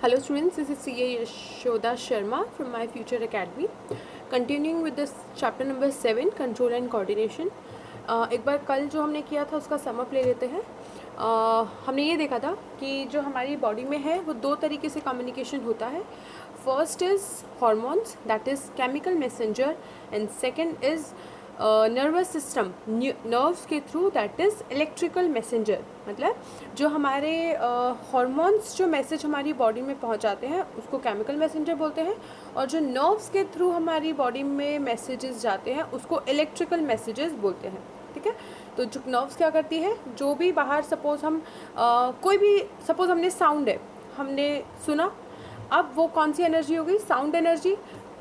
Hello students, this is CA Yashoda Sharma from My Future Academy. Continuing with this chapter number 7, Control and Coordination. एक बार कल जो हमने किया था उसका समअप ले लेते हैं. हमने ये देखा था कि जो हमारी बॉडी में है वो दो तरीके से कम्युनिकेशन होता है. First is hormones, that is chemical messenger, and second is nervous system, nerves के through, that is electrical messenger. मतलब जो हमारे हॉर्मोन्स जो मैसेज हमारी बॉडी में पहुंचाते हैं उसको केमिकल मैसेंजर बोलते हैं, और जो नर्व्स के थ्रू हमारी बॉडी में मैसेजेस जाते हैं उसको इलेक्ट्रिकल मैसेजेस बोलते हैं. ठीक है. तो जो नर्व्स क्या करती है, जो भी बाहर सपोज़ हम कोई भी सपोज़ हमने साउंड है, हमने सुना, अब वो कौन सी एनर्जी हो गई, साउंड एनर्जी.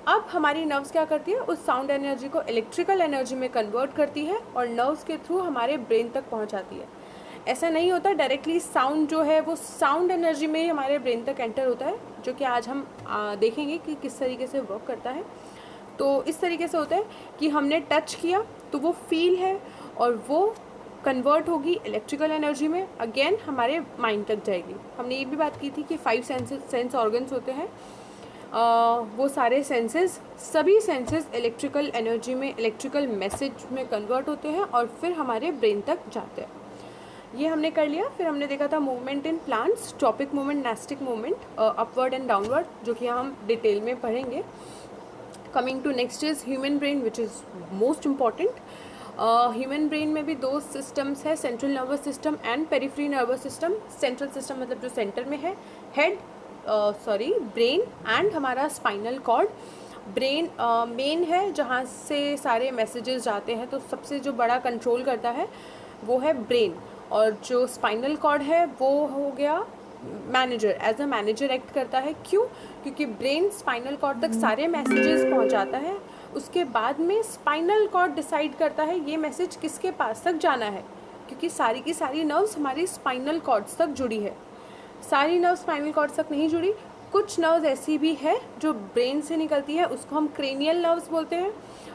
अब हमारी नर्व्स क्या करती है, उस साउंड एनर्जी को इलेक्ट्रिकल एनर्जी में कन्वर्ट करती है और नर्व्स के थ्रू हमारे ब्रेन तक पहुंचाती है. ऐसा नहीं होता डायरेक्टली साउंड जो है वो साउंड एनर्जी में ही हमारे ब्रेन तक एंटर होता है, जो कि आज हम देखेंगे कि किस तरीके से वर्क करता है. तो इस तरीके से होता है कि हमने टच किया तो वो फील है और वो कन्वर्ट होगी इलेक्ट्रिकल एनर्जी में, अगेन हमारे माइंड तक जाएगी. हमने ये भी बात की थी कि 5 सेंस ऑर्गन्स होते हैं. वो सारे सेंसेस, सभी सेंसेस इलेक्ट्रिकल एनर्जी में, इलेक्ट्रिकल मैसेज में कन्वर्ट होते हैं और फिर हमारे ब्रेन तक जाते हैं. ये हमने कर लिया. फिर हमने देखा था movement in plants, tropic movement, nastic movement, upward and downward, जो कि हम डिटेल में पढ़ेंगे. Coming to next is human brain, which is most important. Human brain में भी दो सिस्टम्स है, central nervous system and periphery nervous system. Central system मतलब जो सेंटर में है, हेड ब्रेन, एंड हमारा स्पाइनल कॉर्ड. ब्रेन मेन है जहाँ से सारे मैसेजेस जाते हैं, तो सबसे जो बड़ा कंट्रोल करता है वो है ब्रेन, और जो स्पाइनल कॉर्ड है वो हो गया manager, as a manager act करता है. क्यों? क्योंकि ब्रेन स्पाइनल कॉर्ड तक सारे मैसेजेस पहुंचाता है, उसके बाद में स्पाइनल कॉर्ड डिसाइड करता है ये मैसेज किसके पास तक जाना है, क्योंकि सारी की सारी नर्व्स हमारी स्पाइनल कॉर्ड्स तक जुड़ी है. सारी नर्व्स स्पाइनल कॉर्ड तक नहीं जुड़ी. कुछ नर्व्स ऐसी भी है जो ब्रेन से निकलती है, उसको हम क्रेनियल नर्व्स बोलते हैं,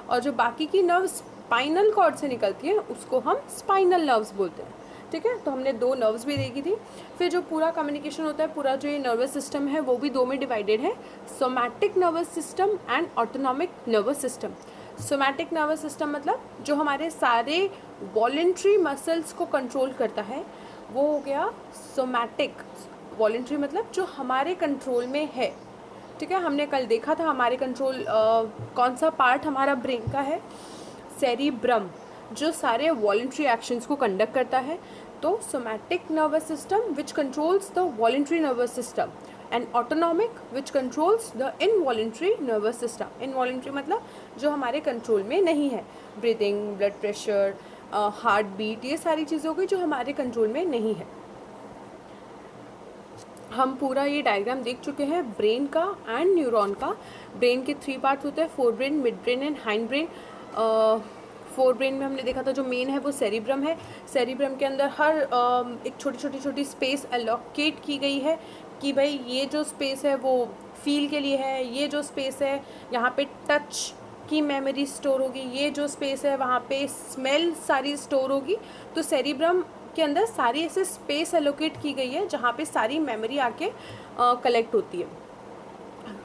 और जो बाकी की नर्व्स स्पाइनल कॉर्ड से निकलती है उसको हम स्पाइनल नर्व्स बोलते हैं. ठीक है. तो हमने दो नर्व्स भी देखी थी. फिर जो पूरा कम्युनिकेशन होता है, पूरा जो ये नर्वस सिस्टम है वो भी दो में डिवाइडेड है, somatic nervous system and autonomic nervous system. Somatic nervous system मतलब जो हमारे सारे वॉलेंट्री मसल्स को कंट्रोल करता है वो हो गया सोमैटिक. वॉलेंट्री मतलब जो हमारे कंट्रोल में है. ठीक है. हमने कल देखा था हमारे कंट्रोल कौन सा पार्ट हमारा ब्रेन का है, सेरिब्रम, जो सारे वॉलेंट्री एक्शंस को कंडक्ट करता है. तो somatic nervous system which controls the voluntary nervous system, and autonomic which controls the involuntary nervous system. Involuntary मतलब जो हमारे कंट्रोल में नहीं है, breathing, blood pressure, heartbeat, ये सारी चीज़ें हो गई जो हमारे कंट्रोल में नहीं है. हम पूरा ये डायग्राम देख चुके हैं ब्रेन का एंड न्यूरॉन का. ब्रेन के 3 पार्ट्स होते हैं, fore brain, midbrain and hind brain. Fore brain में हमने देखा था जो मेन है वो सेरिब्रम है. सेरिब्रम के अंदर हर एक छोटी छोटी स्पेस एलोकेट की गई है कि भाई ये जो स्पेस है वो फील के लिए है, ये जो स्पेस है यहाँ पे टच की मेमोरी स्टोर होगी, ये जो स्पेस है वहाँ पे स्मेल सारी स्टोर होगी. तो सेरिब्रम के अंदर सारी ऐसे स्पेस एलोकेट की गई है जहाँ पे सारी मेमोरी आके कलेक्ट होती है.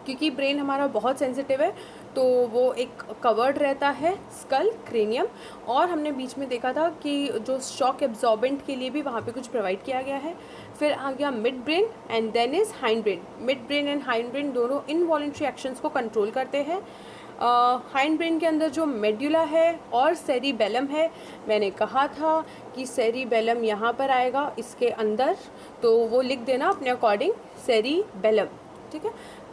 क्योंकि ब्रेन हमारा बहुत सेंसिटिव है तो वो एक कवर्ड रहता है स्कल, क्रेनियम, और हमने बीच में देखा था कि जो शॉक एब्जॉर्बेंट के लिए भी वहाँ पे कुछ प्रोवाइड किया गया है. फिर आ गया midbrain and then is hindbrain. Midbrain and hindbrain दोनों इनवॉलेंट्री एक्शंस को कंट्रोल करते हैं. हाइंड ब्रेन के अंदर जो मेड्यूला है और सेरिबेलम है, मैंने कहा था कि सेरिबेलम यहाँ पर आएगा इसके अंदर, तो वो लिख देना अपने अकॉर्डिंग, सेरिबेलम. ठीक है.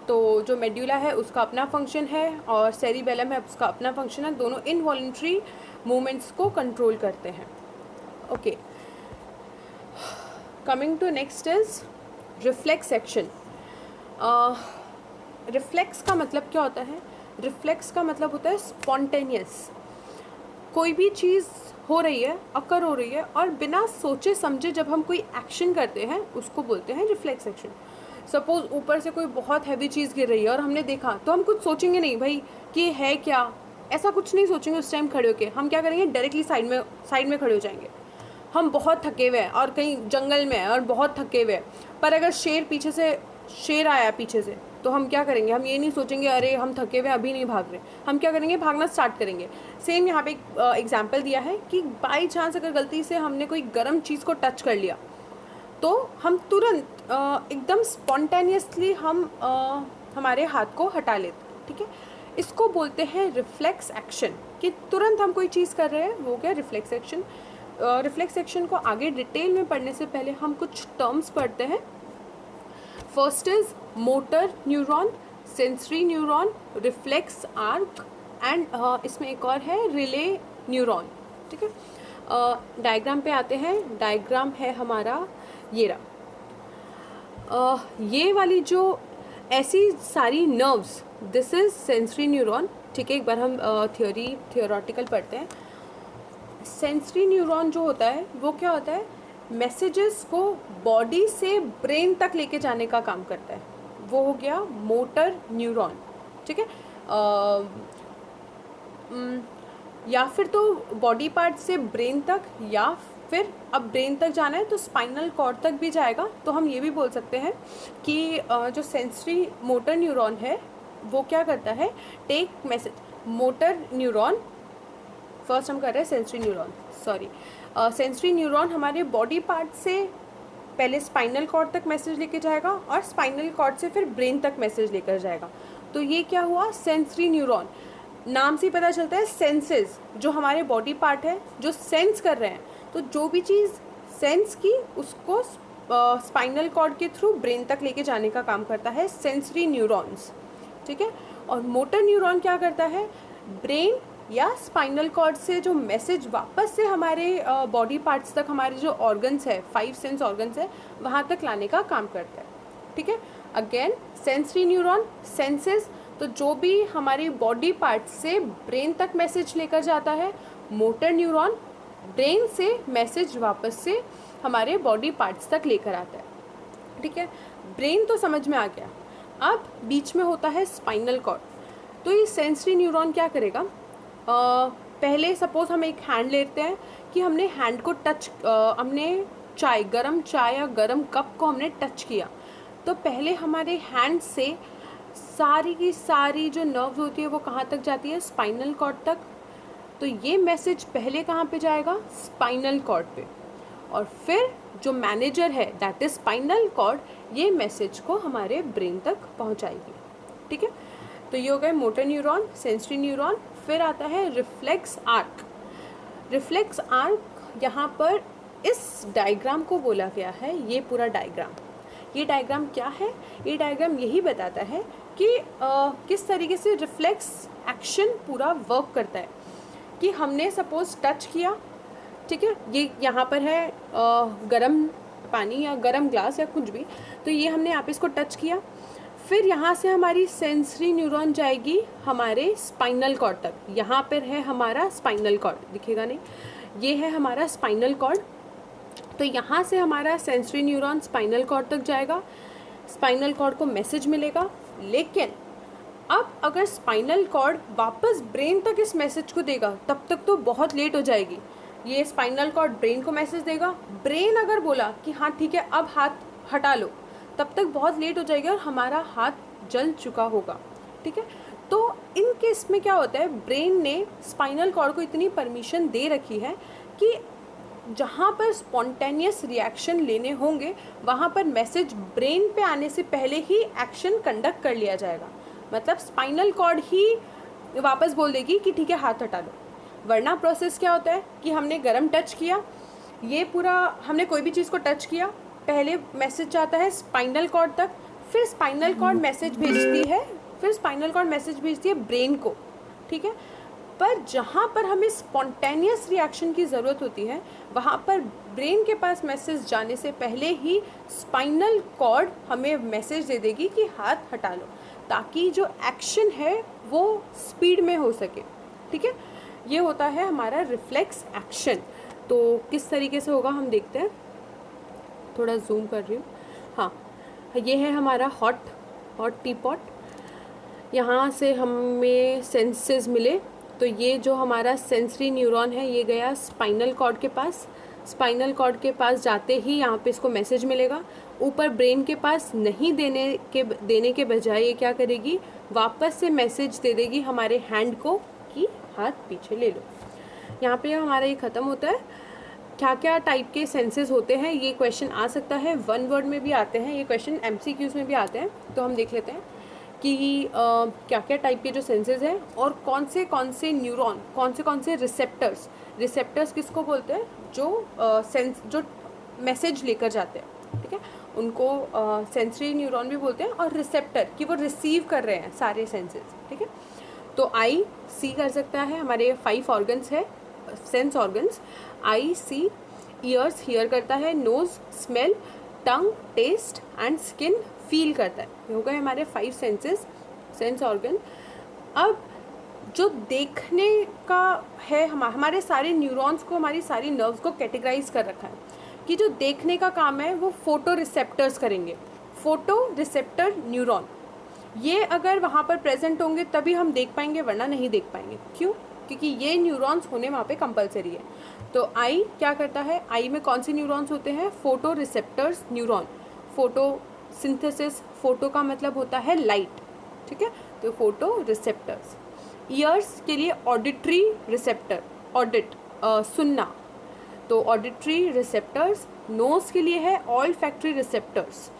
तो जो मेड्यूला है उसका अपना फंक्शन है और सेरिबेलम है उसका अपना फंक्शन है. दोनों इनवॉलेंट्री मूवमेंट्स को कंट्रोल करते हैं. Okay. Coming to next is reflex action. Reflex का मतलब क्या होता है? रिफ्लेक्स का मतलब होता है स्पॉन्टेनियस. कोई भी चीज़ हो रही है, अकर हो रही है, और बिना सोचे समझे जब हम कोई एक्शन करते हैं उसको बोलते हैं रिफ्लेक्स एक्शन. सपोज़ ऊपर से कोई बहुत हैवी चीज़ गिर रही है और हमने देखा, तो हम कुछ सोचेंगे नहीं भाई कि है क्या, ऐसा कुछ नहीं सोचेंगे उस टाइम खड़े होके. हम क्या करेंगे, डायरेक्टली साइड में खड़े हो जाएंगे. हम बहुत थके हुए हैं और कहीं जंगल में हैं और बहुत थके हुए हैं, पर अगर शेर पीछे से शेर आया पीछे से, तो हम क्या करेंगे, हम ये नहीं सोचेंगे अरे हम थके हुए अभी नहीं भाग रहे, हम क्या करेंगे, भागना स्टार्ट करेंगे। सेम यहाँ पे एक एग्जाम्पल दिया है कि बाई चांस अगर गलती से हमने कोई गर्म चीज़ को टच कर लिया तो हम तुरंत एकदम स्पॉन्टेनियसली हम हमारे हाथ को हटा लेते हैं, ठीक है। इसको बोलते हैं रिफ्लेक्स एक्शन, कि तुरंत हम कोई चीज़ कर रहे हैं, वो क्या रिफ्लेक्स एक्शन। रिफ्लेक्स एक्शन को आगे डिटेल में पढ़ने से पहले हम कुछ टर्म्स पढ़ते हैं। First is motor neuron, sensory neuron, reflex arc and इसमें एक और है रिले न्यूरॉन, ठीक है। डायग्राम पे आते हैं। डायग्राम है हमारा ये रहा। ये वाली जो ऐसी सारी nerves, this is sensory neuron, ठीक है। एक बार हम थियोरेटिकल पढ़ते हैं। सेंसरी न्यूरॉन जो होता है वो क्या होता है, मैसेजेस को बॉडी से ब्रेन तक लेके जाने का काम करता है, वो हो गया मोटर न्यूरॉन, ठीक है। या फिर तो बॉडी पार्ट से ब्रेन तक, या फिर अब ब्रेन तक जाना है तो स्पाइनल कॉर्ड तक भी जाएगा। तो हम ये भी बोल सकते हैं कि जो सेंसरी मोटर न्यूरॉन है वो क्या करता है, take message. Motor neuron first हम कर रहे हैं, sensory neuron, sorry. Sensory neuron हमारे बॉडी पार्ट से पहले स्पाइनल कॉर्ड तक मैसेज लेके जाएगा और स्पाइनल कॉर्ड से फिर ब्रेन तक मैसेज लेकर जाएगा। तो ये क्या हुआ, सेंसरी न्यूरॉन। नाम से ही पता चलता है सेंसेस, जो हमारे बॉडी पार्ट है जो सेंस कर रहे हैं, तो जो भी चीज़ सेंस की उसको स्पाइनल कॉर्ड के थ्रू ब्रेन तक लेके जाने का काम करता है सेंसरी न्यूरॉन्स, ठीक है। और मोटर न्यूरॉन क्या करता है, ब्रेन या स्पाइनल कॉर्ड से जो मैसेज वापस से हमारे बॉडी पार्ट्स तक, हमारे जो ऑर्गन्स है, 5 सेंस ऑर्गन्स है, वहाँ तक लाने का काम करता है, ठीक है। अगेन सेंसरी न्यूरॉन, सेंसेस, तो जो भी हमारी बॉडी पार्ट से ब्रेन तक मैसेज लेकर जाता है। मोटर न्यूरॉन ब्रेन से मैसेज वापस से हमारे बॉडी पार्ट्स तक लेकर आता है, ठीक है। ब्रेन तो समझ में आ गया। अब बीच में होता है स्पाइनल कॉर्ड। तो ये सेंसरी न्यूरॉन क्या करेगा, पहले सपोज हम एक हैंड लेते हैं कि हमने हैंड को टच, हमने गर्म चाय या गर्म कप को हमने टच किया, तो पहले हमारे हैंड से सारी की सारी जो नर्व्स होती है वो कहाँ तक जाती है, स्पाइनल कॉर्ड तक। तो ये मैसेज पहले कहाँ पे जाएगा, स्पाइनल कॉर्ड पे, और फिर जो मैनेजर है दैट इज स्पाइनल कॉर्ड, ये मैसेज को हमारे ब्रेन तक पहुँचाएगी, ठीक है। तो ये हो गए मोटर न्यूरॉन, सेंसरी न्यूरॉन। फिर आता है रिफ्लेक्स आर्क। रिफ्लेक्स आर्क यहाँ पर इस डायग्राम को बोला गया है, ये पूरा डायग्राम। ये डायग्राम क्या है, ये डायग्राम यही बताता है कि किस तरीके से रिफ्लेक्स एक्शन पूरा वर्क करता है। कि हमने सपोज टच किया, ठीक है, ये यहाँ पर है गरम पानी या गरम ग्लास या कुछ भी, तो ये हमने यहाँ पे इसको टच किया, फिर यहाँ से हमारी सेंसरी न्यूरॉन जाएगी हमारे स्पाइनल कॉर्ड तक। यहाँ पर है हमारा स्पाइनल कॉर्ड, दिखेगा नहीं, ये है हमारा स्पाइनल कॉर्ड। तो यहाँ से हमारा सेंसरी न्यूरॉन स्पाइनल कॉर्ड तक जाएगा, स्पाइनल कॉर्ड को मैसेज मिलेगा। लेकिन अब अगर स्पाइनल कॉर्ड वापस ब्रेन तक इस मैसेज को देगा, तब तक तो बहुत लेट हो जाएगी। ये स्पाइनल कॉर्ड ब्रेन को मैसेज देगा, ब्रेन अगर बोला कि हाँ ठीक है अब हाथ हटा लो, तब तक बहुत लेट हो जाएगा और हमारा हाथ जल चुका होगा, ठीक है। तो इन केस में क्या होता है, ब्रेन ने स्पाइनल कॉर्ड को इतनी परमिशन दे रखी है कि जहाँ पर स्पॉन्टेनियस रिएक्शन लेने होंगे वहाँ पर मैसेज ब्रेन पे आने से पहले ही एक्शन कंडक्ट कर लिया जाएगा। मतलब स्पाइनल कॉर्ड ही वापस बोल देगी कि ठीक है हाथ हटा लो। वरना प्रोसेस क्या होता है कि हमने गरम टच किया, ये पूरा हमने कोई भी चीज़ को टच किया, पहले मैसेज जाता है स्पाइनल कॉर्ड तक, फिर स्पाइनल कॉर्ड मैसेज भेजती है, फिर स्पाइनल कॉर्ड मैसेज भेजती है ब्रेन को, ठीक है। पर जहाँ पर हमें स्पॉन्टेनियस रिएक्शन की ज़रूरत होती है वहाँ पर ब्रेन के पास मैसेज जाने से पहले ही स्पाइनल कॉर्ड हमें मैसेज दे देगी कि हाथ हटा लो, ताकि जो एक्शन है वो स्पीड में हो सके, ठीक है। ये होता है हमारा रिफ्लेक्स एक्शन। तो किस तरीके से होगा हम देखते हैं, थोड़ा जूम कर रही हूँ। हाँ, ये है हमारा हॉट टी पॉट। यहाँ से हमें सेंसेस मिले, तो ये जो हमारा सेंसरी न्यूरॉन है ये गया स्पाइनल कॉर्ड के पास, स्पाइनल कॉर्ड के पास जाते ही यहाँ पे इसको मैसेज मिलेगा, ऊपर ब्रेन के पास नहीं देने के बजाय ये क्या करेगी, वापस से मैसेज दे देगी हमारे हैंड को कि हाथ पीछे ले लो। यहाँ पे हमारा ये ख़त्म होता है। क्या क्या टाइप के सेंसेस होते हैं, ये क्वेश्चन आ सकता है, वन वर्ड में भी आते हैं, ये क्वेश्चन MCQs में भी आते हैं। तो हम देख लेते हैं कि क्या क्या टाइप के जो सेंसेस हैं और कौन से न्यूरॉन, कौन से रिसेप्टर्स किसको बोलते हैं, जो मैसेज लेकर जाते हैं, ठीक है, उनको सेंसरी न्यूरॉन भी बोलते हैं, और रिसेप्टर कि वो रिसीव कर रहे हैं सारे सेंसेस, ठीक है। तो आई सी कर सकता है, हमारे 5 ऑर्गन्स है, sense organs, eye see, ears hear करता है, nose smell, tongue taste and skin feel करता है। ये हो गए हमारे 5 सेंस ऑर्गन। अब जो देखने का है, हमारे सारे न्यूरॉन्स को, हमारी सारी नर्व्स को कैटेगराइज कर रखा है कि जो देखने का काम है वो फोटो रिसेप्टर्स करेंगे, फोटो रिसेप्टर न्यूरॉन। ये अगर वहाँ पर प्रेजेंट होंगे तभी हम देख पाएंगे, वरना नहीं देख पाएंगे। क्यों? क्योंकि ये न्यूरॉन्स होने वहाँ पे कंपलसरी है। तो आई क्या करता है, आई में कौन से न्यूरॉन्स होते हैं, photo receptors neuron. Photo synthesis, photo का मतलब होता है लाइट, ठीक है, तो फोटो रिसेप्टर्स। ईयर्स के लिए ऑडिटरी रिसेप्टर, ऑडिट सुनना, तो ऑडिटरी रिसेप्टर्स। नोज के लिए है ऑल्फैक्टरी रिसेप्टर्स।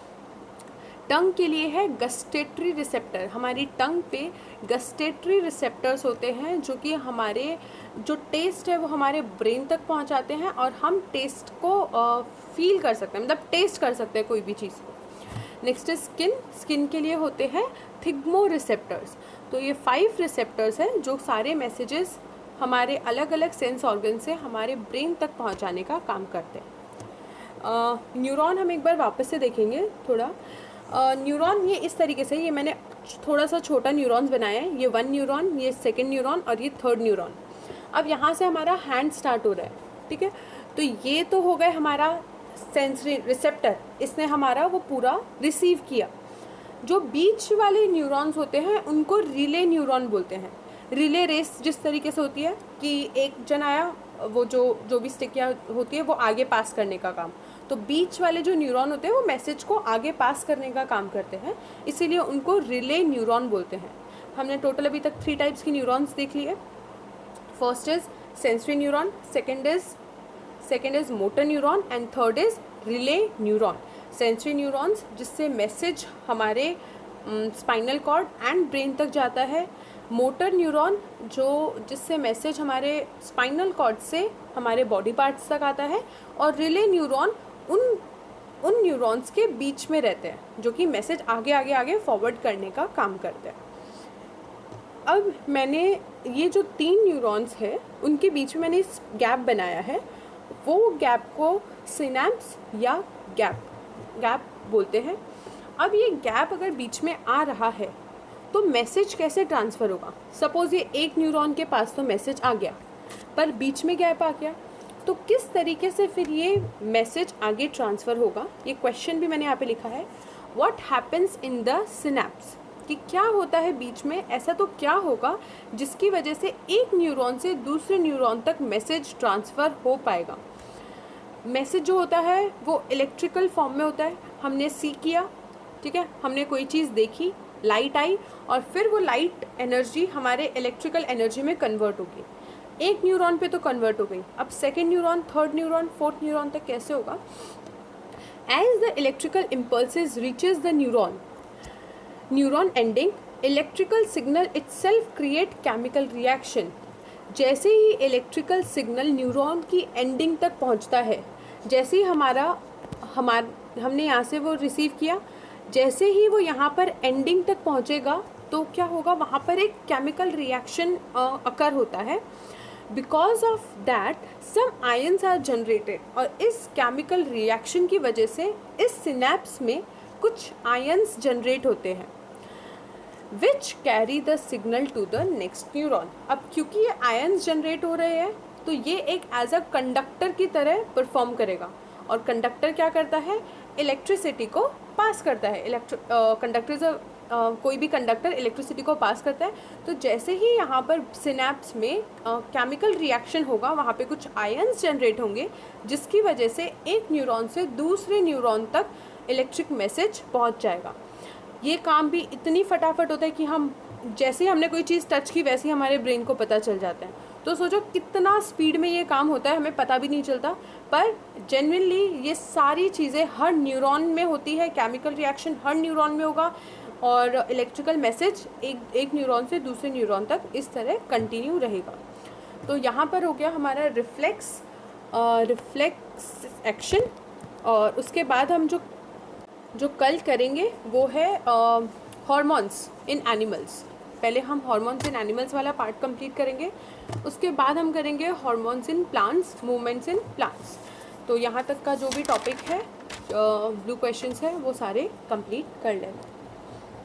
टंग के लिए है गस्टेटरी रिसेप्टर, हमारी टंग पे गस्टेटरी रिसेप्टर्स होते हैं जो कि हमारे जो टेस्ट है वो हमारे ब्रेन तक पहुंचाते हैं और हम टेस्ट को फील कर सकते हैं, मतलब टेस्ट कर सकते हैं कोई भी चीज़ को। नेक्स्ट है स्किन, स्किन के लिए होते हैं थिग्मो रिसेप्टर्स। तो ये 5 रिसेप्टर्स हैं जो सारे मैसेजेस हमारे अलग अलग सेंस ऑर्गन से हमारे ब्रेन तक पहुंचाने का काम करते हैं। न्यूरॉन हम एक बार वापस से देखेंगे थोड़ा। न्यूरॉन ये इस तरीके से, ये मैंने थोड़ा सा छोटा न्यूरॉन्स बनाया है, ये 1 न्यूरॉन, ये 2nd न्यूरॉन और ये 3rd न्यूरॉन। अब यहाँ से हमारा हैंड स्टार्ट हो रहा है, ठीक है, तो ये तो हो गए हमारा सेंसरी रिसेप्टर, इसने हमारा वो पूरा रिसीव किया। जो बीच वाले न्यूरॉन्स होते हैं उनको रिले न्यूरॉन बोलते हैं। रिले रेस जिस तरीके से होती है कि एक जन आया, वो जो भी स्टिकिया होती है वो आगे पास करने का काम, तो बीच वाले जो न्यूरॉन होते हैं वो मैसेज को आगे पास करने का काम करते हैं, इसीलिए उनको रिले न्यूरॉन बोलते हैं। हमने टोटल अभी तक 3 टाइप्स की न्यूरॉन्स देख लिए। First is sensory neuron, second is motor neuron and third is relay neuron. Sensory neurons जिससे मैसेज हमारे स्पाइनल कॉर्ड एंड ब्रेन तक जाता है। मोटर न्यूरॉन जिससे मैसेज हमारे स्पाइनल कॉर्ड से हमारे बॉडी पार्ट्स तक आता है। और रिले न्यूरॉन उन न्यूरॉन्स के बीच में रहते हैं जो कि मैसेज आगे फॉरवर्ड करने का काम करते हैं। अब मैंने ये जो 3 न्यूरॉन्स है उनके बीच में मैंने इस गैप बनाया है, वो गैप को सिनैप्स या गैप बोलते हैं। अब ये गैप अगर बीच में आ रहा है तो मैसेज कैसे ट्रांसफ़र होगा। सपोज़ ये एक न्यूरॉन के पास तो मैसेज आ गया पर बीच में गैप आ गया, तो किस तरीके से फिर ये मैसेज आगे ट्रांसफ़र होगा, ये क्वेश्चन भी मैंने यहाँ पे लिखा है। What happens in the synapse, कि क्या होता है बीच में, ऐसा तो क्या होगा जिसकी वजह से एक न्यूरॉन से दूसरे न्यूरॉन तक मैसेज ट्रांसफ़र हो पाएगा। मैसेज जो होता है वो इलेक्ट्रिकल फॉर्म में होता है। हमने सी किया, ठीक है, हमने कोई चीज़ देखी, लाइट आई और फिर वो लाइट एनर्जी हमारे इलेक्ट्रिकल एनर्जी में कन्वर्ट होगी। एक न्यूरॉन पे तो कन्वर्ट हो गई, अब 2nd neuron, 3rd neuron, 4th neuron तक कैसे होगा। As the electrical impulses reaches the neuron ending, electrical signal itself create chemical reaction. जैसे ही इलेक्ट्रिकल सिग्नल न्यूरॉन की एंडिंग तक पहुंचता है, जैसे ही हमने यहाँ से वो रिसीव किया, जैसे ही वो यहाँ पर एंडिंग तक पहुँचेगा तो क्या होगा, वहाँ पर एक केमिकल रिएक्शन अकर होता है। Because of that some ions are generated, और इस केमिकल रिएक्शन की वजह से इस सिनैप्स में कुछ आयंस जनरेट होते हैं which carry the signal to the next neuron. अब क्योंकि ये आयंस जनरेट हो रहे हैं तो ये एक एज अ कंडक्टर की तरह परफॉर्म करेगा, और कंडक्टर क्या करता है, इलेक्ट्रिसिटी को पास करता है, कंडक्टर कोई भी कंडक्टर इलेक्ट्रिसिटी को पास करता है। तो जैसे ही यहाँ पर सिनेप्स में केमिकल रिएक्शन होगा, वहाँ पे कुछ आयन्स जनरेट होंगे, जिसकी वजह से एक न्यूरॉन से दूसरे न्यूरॉन तक इलेक्ट्रिक मैसेज पहुँच जाएगा। ये काम भी इतनी फटाफट होता है कि हम जैसे ही हमने कोई चीज़ टच की वैसे ही हमारे ब्रेन को पता चल जाता है। तो सोचो कितना स्पीड में ये काम होता है, हमें पता भी नहीं चलता। पर जेन्युइनली ये सारी चीज़ें हर न्यूरॉन में होती है, केमिकल रिएक्शन हर न्यूरॉन में होगा और इलेक्ट्रिकल मैसेज एक न्यूरॉन से दूसरे न्यूरॉन तक इस तरह कंटिन्यू रहेगा। तो यहाँ पर हो गया हमारा रिफ्लेक्स एक्शन। और उसके बाद हम जो कल करेंगे वो है हॉर्मोन्स इन एनिमल्स। पहले हम हॉर्मोन्स इन एनिमल्स वाला पार्ट कंप्लीट करेंगे, उसके बाद हम करेंगे hormones in plants, movements in plants. तो यहाँ तक का जो भी टॉपिक है, ब्लू क्वेश्चंस है, वो सारे कंप्लीट कर लेंगे।